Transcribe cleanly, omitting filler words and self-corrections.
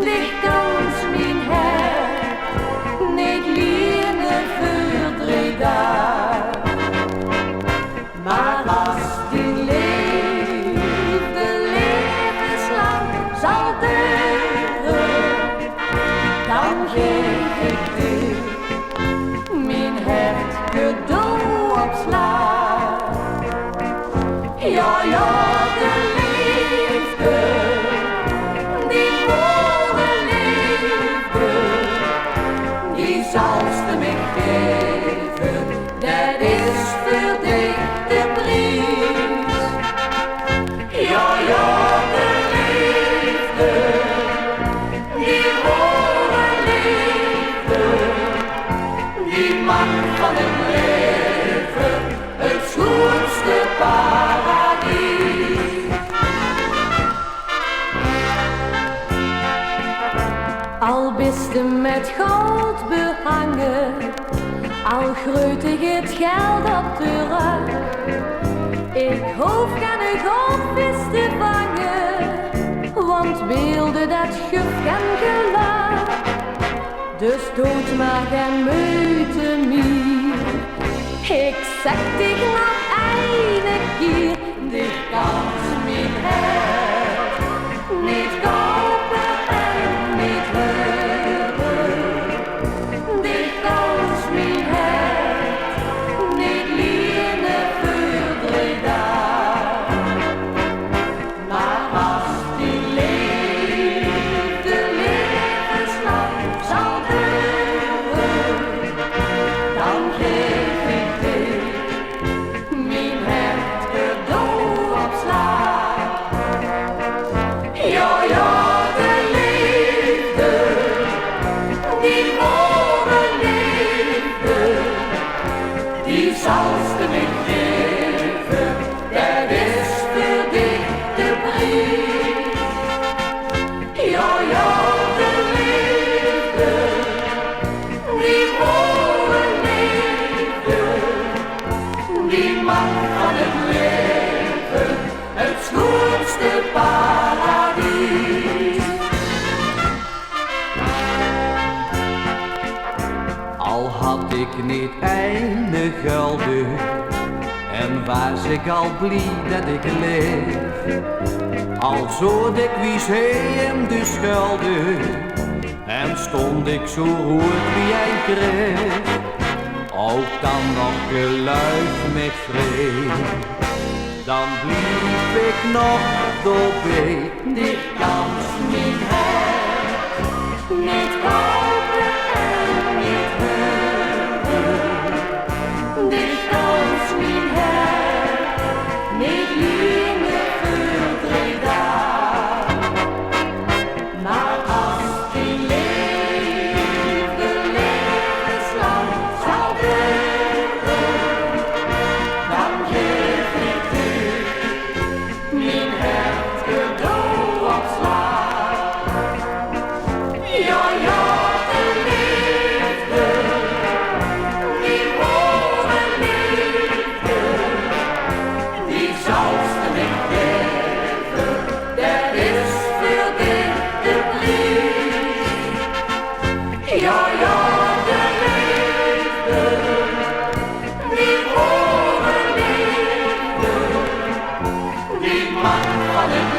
dich ganz mein Herz nicht liegen für 3 Tage. Maar als die liefde levenslang zal duren, dan geef ik dir mijn hart cadeau op slag. Ja, ja, de liefde, die ware liefde, die zalst me geven, dat is voor dich de prijs. Ja, ja, de liefde, die ware liefde, die maakt van het leven het schoonste paradijs. Al bist je met goud behangen, al grootig het geld op de rug, ik hoef geen goudvis te vangen, want beelden dat guf geen geluk. Dus dood maar geen moeite meer, ik zeg dich nog eine keer, dich ganz mijn hart niet kopen en niet huren, dich ganz mijn hart niet liegen voor 3 dagen. Maar als die liefde levenslang zal duren, dan geef ik dir mijn hart cadeau op slag. Ja, ja, de liefde, die ware liefde, die zalst me geven, dat is voor dich de prijs. Ja, ja, de liefde, die ware liefde, die maakt van het leven het schoonste paradijs. Al had ik niet einde gulden en was ik al blij dat ik leef, al zo dikwijls hem de schulden en stond ik zo rood wie een kreeg, ook dan nog geluid met vrede, dan blieb ik nog doorbeet. Dich ganz mijn hart niet kopen en niet huren, dich ganz mijn hart niet liegen voor 3 dagen. Maar als die liefde levenslang zal duren, dan geef ik dir mijn hart cadeau op slag. Ja, ja, de liefde, die ware liefde, die zalst me geven, dat is voor dich de prijs. Ja, ja, de liefde, die ware liefde, die maakt van het